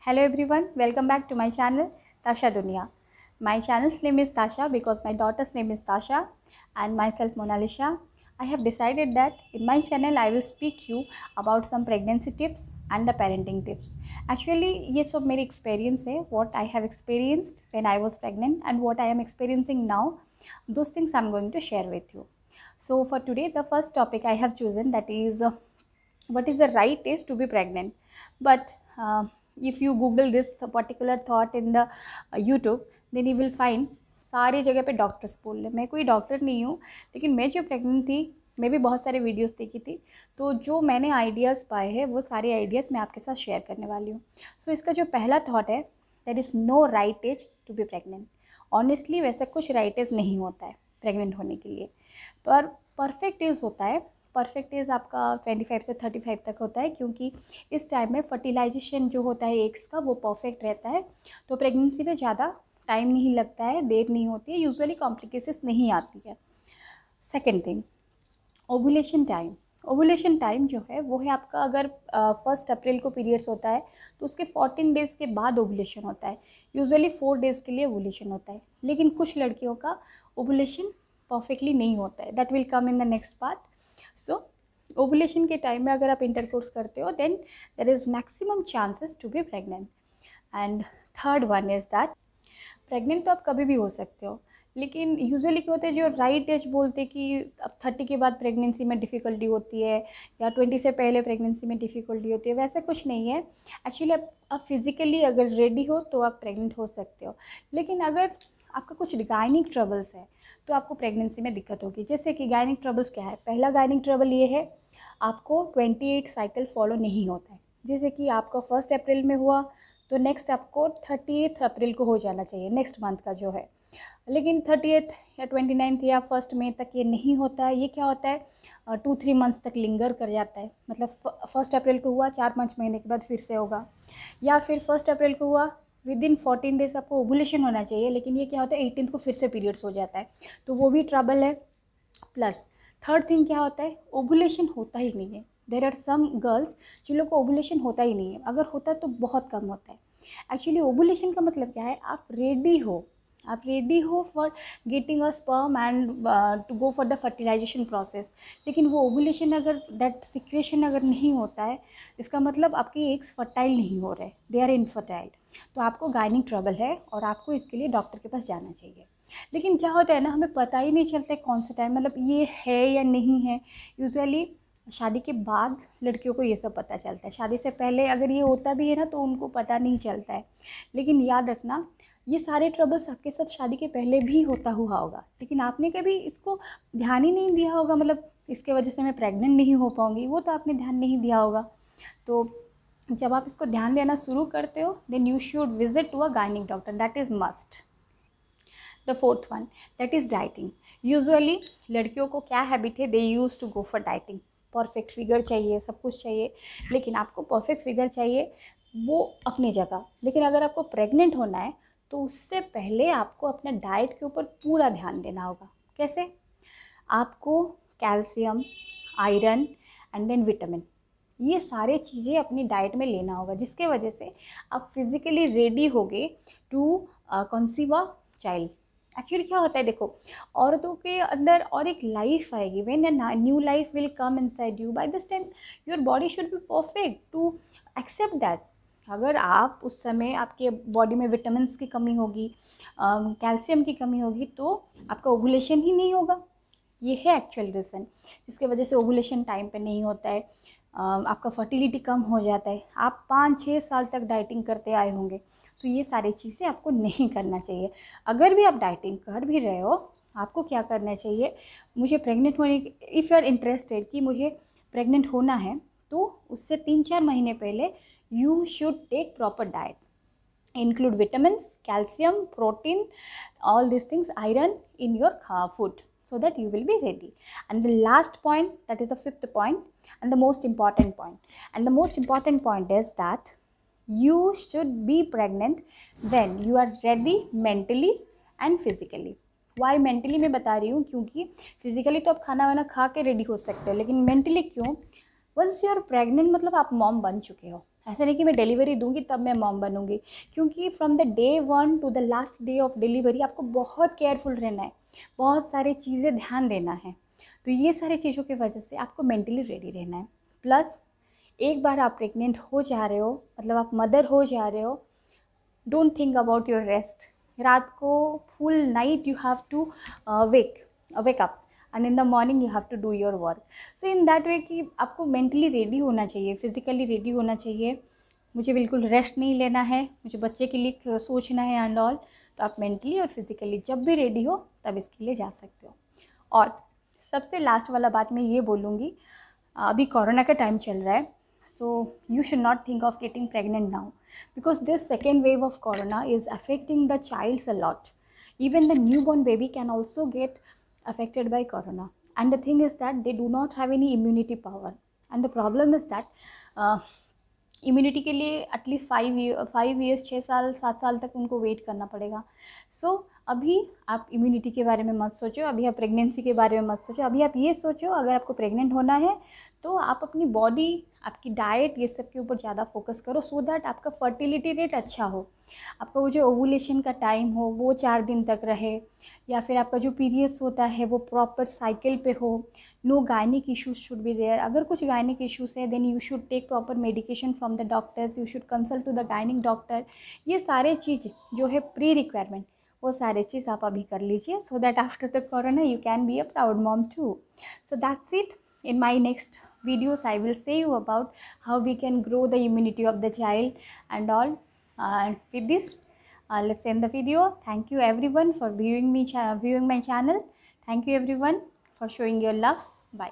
Hello everyone, welcome back to my channel Tasha Dunia. My channel's name is Tasha because my daughter's name is Tasha and myself Monalisha. I have decided that in my channel I will speak you about some pregnancy tips and the parenting tips. Actually ये सब मेरी experience है, what I have experienced when I was pregnant and what I am experiencing now. Those things I'm going to share with you. So for today the first topic I have chosen, that is what is the right age to be pregnant. But if you google this particular thought in the YouTube, then you will find सारी जगह पे doctors बोल रहे। मैं कोई doctor नहीं हूँ, लेकिन मैं जो प्रेग्नेंट थी मैं भी बहुत सारे वीडियोस देखी थी, तो जो मैंने आइडियाज़ पाए हैं वो सारे आइडियाज़ मैं आपके साथ शेयर करने वाली हूँ। सो इसका जो पहला थॉट है, there is no right age to be pregnant. Honestly वैसे कुछ राइट एज नहीं होता है प्रेग्नेंट होने के लिए, पर परफेक्ट एज होता है। परफेक्ट एज आपका 25 से 35 तक होता है, क्योंकि इस टाइम में फर्टिलाइजेशन जो होता है एग्स का वो परफेक्ट रहता है, तो प्रेगनेंसी में ज़्यादा टाइम नहीं लगता है, देर नहीं होती है, यूजुअली कॉम्प्लिकेशंस नहीं आती है। Second thing, ovulation time. Ovulation time जो है वो है आपका, अगर 1 अप्रैल को पीरियड्स होता है तो उसके 14 डेज़ के बाद ओवुलेशन होता है। यूजुअली 4 डेज़ के लिए ओवुलेशन होता है, लेकिन कुछ लड़कियों का ओवुलेशन परफेक्टली नहीं होता है। That will come in the next part. So ovulation के टाइम में अगर आप इंटरकोर्स करते हो, then there is maximum chances to be pregnant. And third one is that pregnant तो आप कभी भी हो सकते हो, लेकिन यूजुअली क्या होता है, जो राइट एज बोलते कि अब 30 के बाद प्रेगनेंसी में डिफ़िकल्टी होती है या 20 से पहले प्रेगनेंसी में डिफ़िकल्टी होती है, वैसा कुछ नहीं है। एक्चुअली आप फिज़िकली अगर रेडी हो तो आप प्रेग्नेंट हो सकते हो, लेकिन अगर आपका कुछ गायनिक ट्रबल्स है तो आपको प्रेगनेंसी में दिक्कत होगी। जैसे कि गायनिक ट्रबल्स क्या है, पहला गायनिक ट्रबल ये है, आपको 28 साइकिल फॉलो नहीं होता है। जैसे कि आपका 1 अप्रैल में हुआ तो नेक्स्ट आपको 30 अप्रैल को हो जाना चाहिए, नेक्स्ट मंथ का जो है, लेकिन 30 या 29 या 1 मई तक ये नहीं होता है। ये क्या होता है, 2-3 मंथ्स तक लिंगर कर जाता है। मतलब 1 अप्रैल को हुआ, 4-5 महीने के बाद फिर से होगा, या फिर 1 अप्रैल को हुआ, विदिन 14 डेज़ आपको ओवुलेशन होना चाहिए, लेकिन ये क्या होता है 18 को फिर से पीरियड्स हो जाता है, तो वो भी ट्रबल है। प्लस थर्ड थिंग क्या होता है, ओवुलेशन होता ही नहीं है। देर आर सम गर्ल्स जिन लोग को ओवुलेशन होता ही नहीं है, अगर होता है तो बहुत कम होता है। एक्चुअली ओवुलेशन का मतलब क्या है, आप रेडी हो for getting a sperm and to go for the fertilization process, लेकिन वो ओवुलेशन अगर दैट सिक्रेशन अगर नहीं होता है, इसका मतलब आपके एग्स फर्टाइल नहीं हो रहे, दे आर इनफर्टाइल, तो आपको गायनिक ट्रबल है और आपको इसके लिए डॉक्टर के पास जाना चाहिए। लेकिन क्या होता है ना, हमें पता ही नहीं चलता है कौन सा टाइम, मतलब ये है या नहीं है। यूजुअली शादी के बाद लड़कियों को ये सब पता चलता है, शादी से पहले अगर ये होता भी है ना तो उनको पता नहीं चलता है। लेकिन याद रखना, ये सारे ट्रबल्स आपके साथ शादी के पहले भी होता हुआ होगा, लेकिन आपने कभी इसको ध्यान ही नहीं दिया होगा। मतलब इसके वजह से मैं प्रेग्नेंट नहीं हो पाऊँगी, वो तो आपने ध्यान नहीं दिया होगा। तो जब आप इसको ध्यान देना शुरू करते हो, then you should visit to a gynaec doctor, that is must. The fourth one, that is dieting. Usually लड़कियों को क्या हैबिट है, they use to go for dieting. Perfect figure चाहिए, सब कुछ चाहिए, लेकिन आपको परफेक्ट फिगर चाहिए वो अपनी जगह, लेकिन अगर आपको प्रेग्नेंट होना है तो उससे पहले आपको अपने डाइट के ऊपर पूरा ध्यान देना होगा। कैसे? आपको calcium, iron and then vitamin, ये सारे चीज़ें अपनी डाइट में लेना होगा, जिसके वजह से आप फिज़िकली रेडी होगे to conceive a child. Actually क्या होता है, देखो औरतों के अंदर और एक लाइफ आएगी, when a new life will come inside you, by this time your body should be perfect to accept that. अगर आप उस समय आपके बॉडी में विटामिन्स की कमी होगी, कैल्शियम की कमी होगी, तो आपका ओवुलेशन ही नहीं होगा। ये है एक्चुअल रीज़न जिसके वजह से ओवुलेशन टाइम पे नहीं होता है, आपका फर्टिलिटी कम हो जाता है। आप 5-6 साल तक डाइटिंग करते आए होंगे, सो ये सारी चीज़ें आपको नहीं करना चाहिए। अगर भी आप डाइटिंग कर भी रहे हो, आपको क्या करना चाहिए, मुझे प्रेग्नेंट होने, इफ़ यू आर इंटरेस्टेड कि मुझे प्रेग्नेंट होना है, तो उससे 3-4 महीने पहले you should take proper diet, include vitamins, calcium, protein, all these things, iron in your food, so that you will be ready. And the last point, that is the fifth point and the most important point, and the most important point is that you should be pregnant when you are ready mentally and physically. Why mentally मैं बता रही हूँ, क्योंकि physically तो आप खाना वाना खा के रेडी हो सकते हो, लेकिन मेंटली क्यों, वंस यू आर प्रेग्नेंट मतलब आप मॉम बन चुके हो, ऐसा नहीं कि मैं डिलीवरी दूंगी तब मैं मॉम बनूंगी, क्योंकि from the day 1 to the last day of delivery आपको बहुत केयरफुल रहना है, बहुत सारी चीज़ें ध्यान देना है। तो ये सारी चीज़ों की वजह से आपको मेंटली रेडी रहना है। प्लस एक बार आप प्रेग्नेंट हो जा रहे हो, मतलब आप मदर हो जा रहे हो, don't think about your rest. रात को full night you have to wake up and in the morning you have to do your work. So in that way कि आपको मेंटली रेडी होना चाहिए, फिज़िकली रेडी होना चाहिए। मुझे बिल्कुल रेस्ट नहीं लेना है, मुझे बच्चे के लिए सोचना है एंड ऑल। तो आप मेंटली और फिज़िकली जब भी रेडी हो तब इसके लिए जा सकते हो। और सबसे लास्ट वाला बात मैं ये बोलूँगी, अभी कोरोना का टाइम चल रहा है, so you should not think of getting pregnant now, because this second wave of corona is affecting the childs a lot. Even the newborn baby can also get affected by corona, and the thing is that they do not have any immunity power, and the problem is that immunity के लिए at least 5 years 6 साल 7 साल तक उनको wait करना पड़ेगा। सो अभी आप इम्यूनिटी के बारे में मत सोचो, अभी आप प्रेगनेंसी के बारे में मत सोचो। अभी आप ये सोचो, अगर आपको प्रेग्नेंट होना है तो आप अपनी बॉडी, आपकी डाइट, ये सब के ऊपर ज़्यादा फोकस करो, सो दैट आपका फर्टिलिटी रेट अच्छा हो, आपका वो जो ओवुलेशन का टाइम हो वो 4 दिन तक रहे, या फिर आपका जो पीरियड्स होता है वो प्रॉपर साइकिल पे हो। No gynaec issues should be there. अगर कुछ गायनिक इश्यूज है then you should take proper medication from the doctors, you should consult to the gynaec doctor. ये सारे चीज़ जो है प्री रिक्वायरमेंट, वो सारे चीज़ आप अभी कर लीजिए, so that after the corona you can be a proud mom too. So that's it. In my next videos I will say you about how we can grow the immunity of the child and all. With this, let's end the video. Thank you everyone for viewing my channel. Thank you everyone for showing your love. Bye.